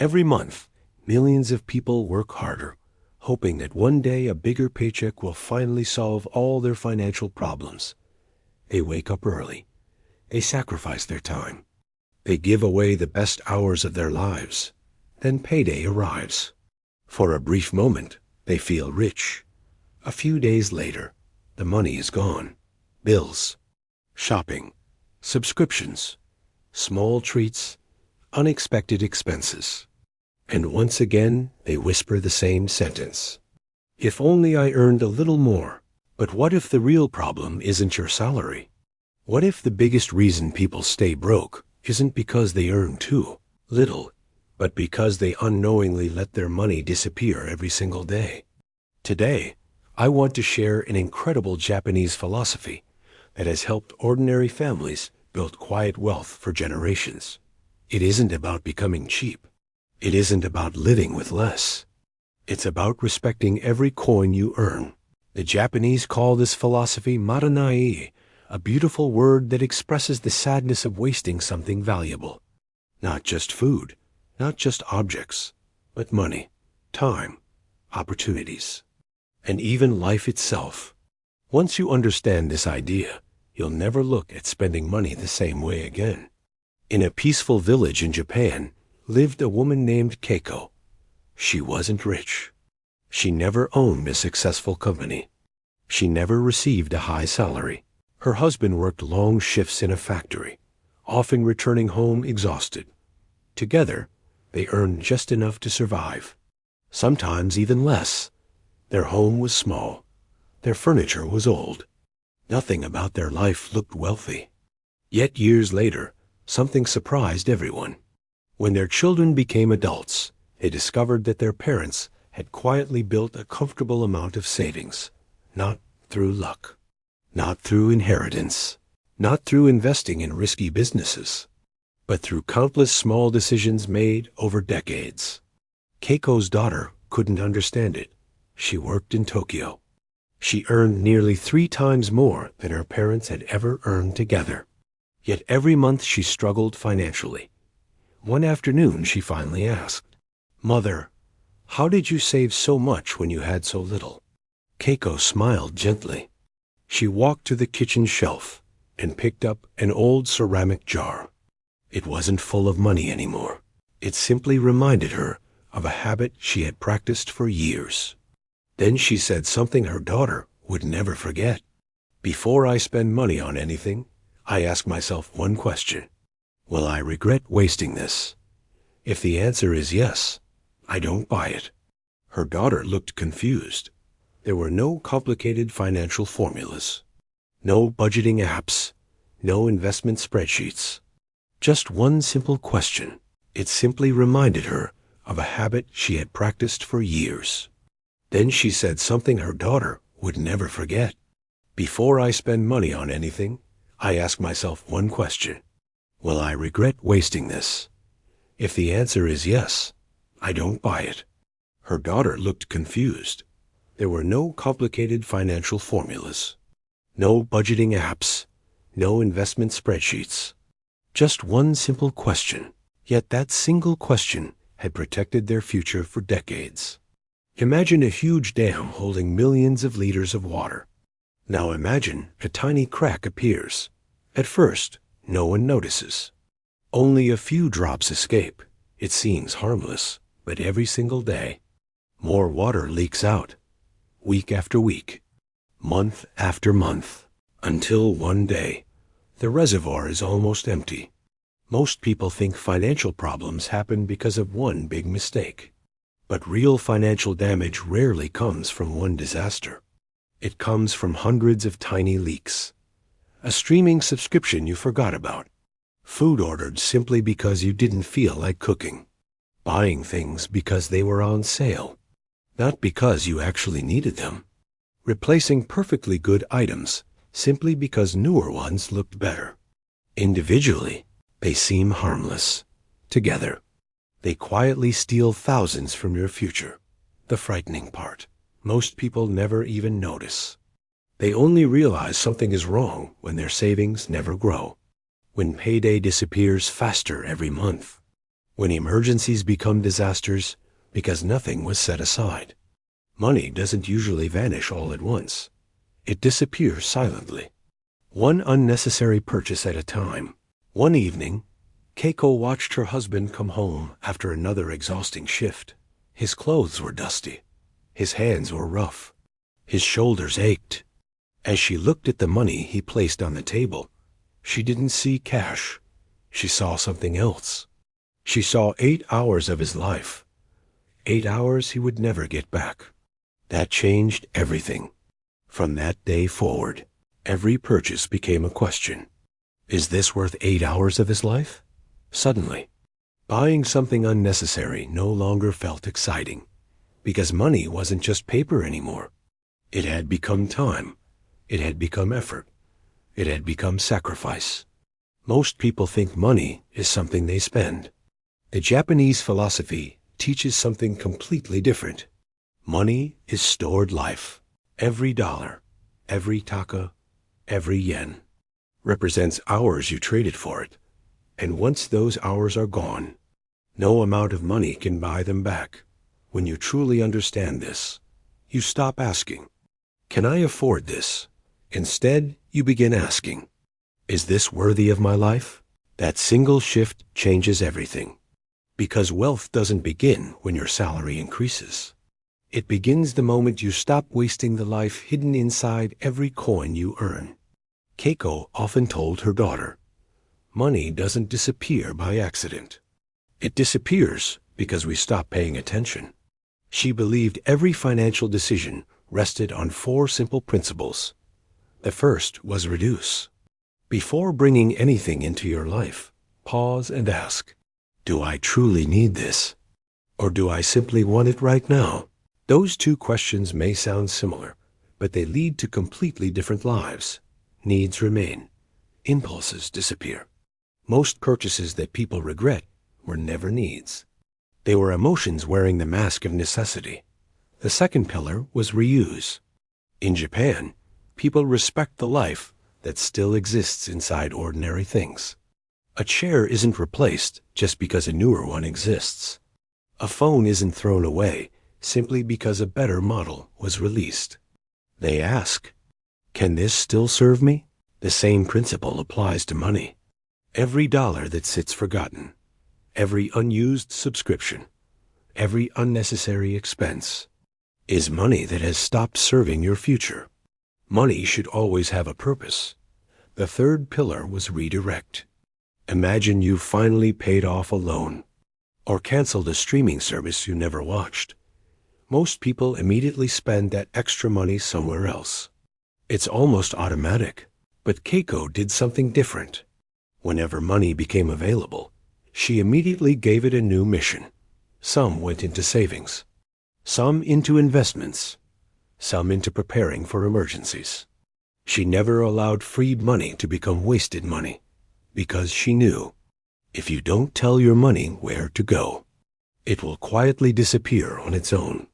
Every month, millions of people work harder, hoping that one day a bigger paycheck will finally solve all their financial problems. They wake up early. They sacrifice their time. They give away the best hours of their lives. Then payday arrives. For a brief moment, they feel rich. A few days later, the money is gone. Bills, shopping, subscriptions, small treats, unexpected expenses. And once again, they whisper the same sentence. If only I earned a little more. But what if the real problem isn't your salary? What if the biggest reason people stay broke isn't because they earn too little, but because they unknowingly let their money disappear every single day? Today, I want to share an incredible Japanese philosophy that has helped ordinary families build quiet wealth for generations. It isn't about becoming cheap. It isn't about living with less. It's about respecting every coin you earn. The Japanese call this philosophy Mottainai, a beautiful word that expresses the sadness of wasting something valuable. Not just food, not just objects, but money, time, opportunities, and even life itself. Once you understand this idea, you'll never look at spending money the same way again. In a peaceful village in Japan lived a woman named Keiko. She wasn't rich. She never owned a successful company. She never received a high salary. Her husband worked long shifts in a factory, often returning home exhausted. Together, they earned just enough to survive, sometimes even less. Their home was small. Their furniture was old. Nothing about their life looked wealthy. Yet years later, something surprised everyone. When their children became adults, they discovered that their parents had quietly built a comfortable amount of savings, not through luck, not through inheritance, not through investing in risky businesses, but through countless small decisions made over decades. Keiko's daughter couldn't understand it. She worked in Tokyo. She earned nearly 3 times more than her parents had ever earned together. Yet every month she struggled financially. One afternoon she finally asked, "Mother, how did you save so much when you had so little?" Keiko smiled gently. She walked to the kitchen shelf and picked up an old ceramic jar. It wasn't full of money anymore. It simply reminded her of a habit she had practiced for years. Then she said something her daughter would never forget. "Before I spend money on anything, I ask myself one question. Will I regret wasting this? If the answer is yes, I don't buy it." Her daughter looked confused. There were no complicated financial formulas, no budgeting apps, no investment spreadsheets. Just one simple question. It simply reminded her of a habit she had practiced for years. Then she said something her daughter would never forget. "Before I spend money on anything, I ask myself one question. Will I regret wasting this? If the answer is yes, I don't buy it." Her daughter looked confused. There were no complicated financial formulas, no budgeting apps, no investment spreadsheets. Just one simple question. Yet that single question had protected their future for decades. Imagine a huge dam holding millions of liters of water. Now imagine a tiny crack appears. At first, no one notices. Only a few drops escape. It seems harmless, but every single day, more water leaks out, week after week, month after month, until one day, the reservoir is almost empty. Most people think financial problems happen because of one big mistake. But real financial damage rarely comes from one disaster. It comes from hundreds of tiny leaks. A streaming subscription you forgot about. Food ordered simply because you didn't feel like cooking. Buying things because they were on sale, not because you actually needed them. Replacing perfectly good items simply because newer ones looked better. Individually, they seem harmless. Together, they quietly steal thousands from your future. The frightening part, most people never even notice. They only realize something is wrong when their savings never grow, when payday disappears faster every month, when emergencies become disasters because nothing was set aside. Money doesn't usually vanish all at once. It disappears silently, one unnecessary purchase at a time. One evening, Keiko watched her husband come home after another exhausting shift. His clothes were dusty. His hands were rough. His shoulders ached. As she looked at the money he placed on the table, she didn't see cash. She saw something else. She saw 8 hours of his life. 8 hours he would never get back. That changed everything. From that day forward, every purchase became a question. Is this worth 8 hours of his life? Suddenly, buying something unnecessary no longer felt exciting, because money wasn't just paper anymore. It had become time. It had become effort. It had become sacrifice. Most people think money is something they spend. The Japanese philosophy teaches something completely different. Money is stored life. Every dollar, every taka, every yen represents hours you traded for it. And once those hours are gone, no amount of money can buy them back. When you truly understand this, you stop asking, "Can I afford this?" Instead, you begin asking, "Is this worthy of my life?" That single shift changes everything. Because wealth doesn't begin when your salary increases. It begins the moment you stop wasting the life hidden inside every coin you earn. Keiko often told her daughter, money doesn't disappear by accident. It disappears because we stop paying attention. She believed every financial decision rested on 4 simple principles. The first was reduce. Before bringing anything into your life, pause and ask, do I truly need this? Or do I simply want it right now? Those 2 questions may sound similar, but they lead to completely different lives. Needs remain. Impulses disappear. Most purchases that people regret were never needs. They were emotions wearing the mask of necessity. The second pillar was reuse. In Japan, people respect the life that still exists inside ordinary things. A chair isn't replaced just because a newer one exists. A phone isn't thrown away simply because a better model was released. They ask, can this still serve me? The same principle applies to money. Every dollar that sits forgotten, every unused subscription, every unnecessary expense, is money that has stopped serving your future. Money should always have a purpose. The third pillar was redirect. Imagine you finally paid off a loan or canceled a streaming service you never watched. Most people immediately spend that extra money somewhere else. It's almost automatic, but Keiko did something different. Whenever money became available, she immediately gave it a new mission. Some went into savings, some into investments, some into preparing for emergencies. She never allowed free money to become wasted money, because she knew, if you don't tell your money where to go, it will quietly disappear on its own.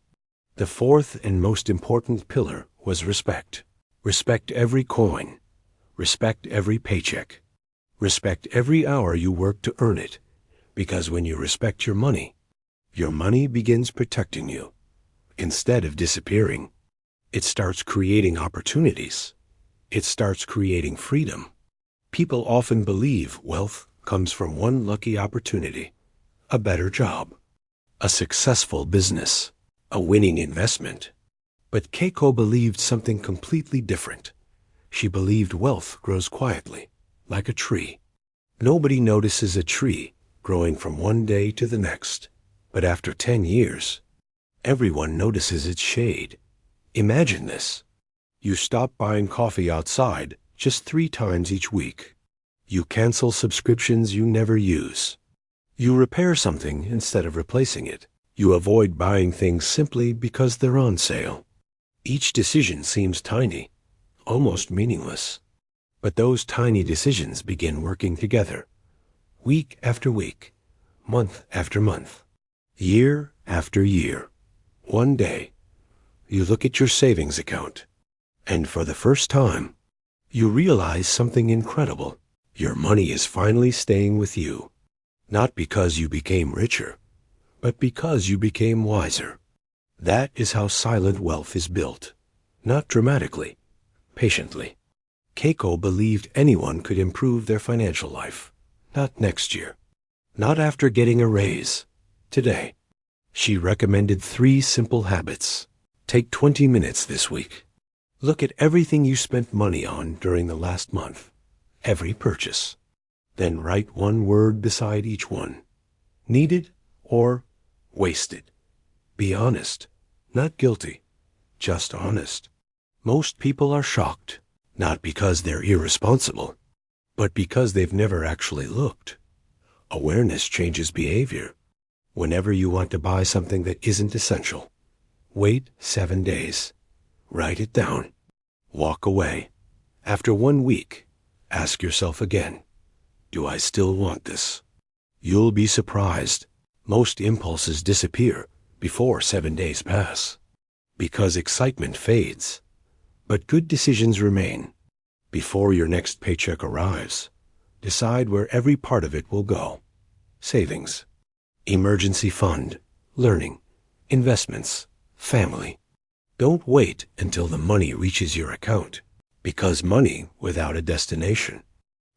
The fourth and most important pillar was respect. Respect every coin. Respect every paycheck. Respect every hour you work to earn it, because when you respect your money begins protecting you. Instead of disappearing, it starts creating opportunities. It starts creating freedom. People often believe wealth comes from one lucky opportunity, a better job, a successful business, a winning investment. But Keiko believed something completely different. She believed wealth grows quietly, like a tree. Nobody notices a tree growing from one day to the next, but after 10 years, everyone notices its shade. Imagine this. You stop buying coffee outside just 3 times each week. You cancel subscriptions you never use. You repair something instead of replacing it. You avoid buying things simply because they're on sale. Each decision seems tiny, almost meaningless. But those tiny decisions begin working together. Week after week, month after month, year after year. One day, you look at your savings account, and for the first time, you realize something incredible. Your money is finally staying with you. Not because you became richer, but because you became wiser. That is how silent wealth is built. Not dramatically, patiently. Keiko believed anyone could improve their financial life. Not next year. Not after getting a raise. Today. She recommended 3 simple habits. Take 20 minutes this week. Look at everything you spent money on during the last month. Every purchase. Then write one word beside each one. Needed or wasted. Be honest, not guilty, just honest. Most people are shocked, not because they're irresponsible, but because they've never actually looked. Awareness changes behavior. Whenever you want to buy something that isn't essential, wait 7 days. Write it down. Walk away. After 1 week, ask yourself again, do I still want this? You'll be surprised. Most impulses disappear before 7 days pass, because excitement fades. But good decisions remain. Before your next paycheck arrives, decide where every part of it will go. Savings, emergency fund, learning, investments, family. Don't wait until the money reaches your account, because money without a destination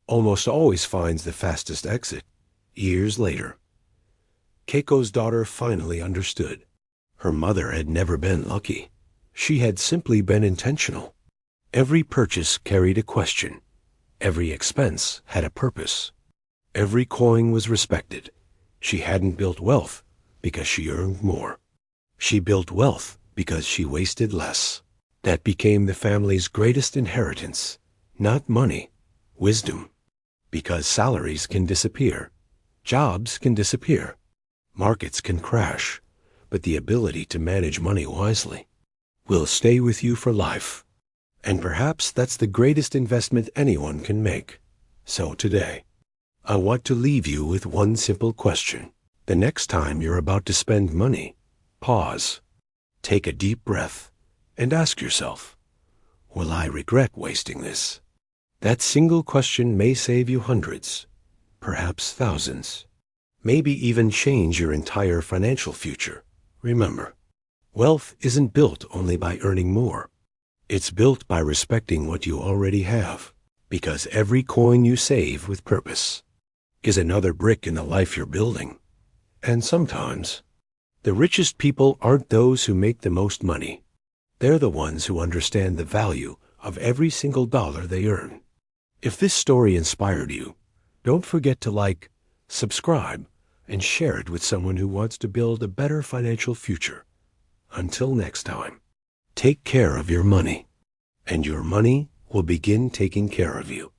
almost always finds the fastest exit years later. Keiko's daughter finally understood. Her mother had never been lucky. She had simply been intentional. Every purchase carried a question. Every expense had a purpose. Every coin was respected. She hadn't built wealth because she earned more. She built wealth because she wasted less. That became the family's greatest inheritance. Not money, wisdom. Because salaries can disappear. Jobs can disappear. Markets can crash. But the ability to manage money wisely will stay with you for life. And perhaps that's the greatest investment anyone can make. So today, I want to leave you with one simple question. The next time you're about to spend money, pause, take a deep breath, and ask yourself, will I regret wasting this? That single question may save you hundreds, perhaps thousands, maybe even change your entire financial future. Remember, wealth isn't built only by earning more. It's built by respecting what you already have, because every coin you save with purpose is another brick in the life you're building. And sometimes, the richest people aren't those who make the most money. They're the ones who understand the value of every single dollar they earn. If this story inspired you, don't forget to like, subscribe, and share it with someone who wants to build a better financial future. Until next time, take care of your money, and your money will begin taking care of you.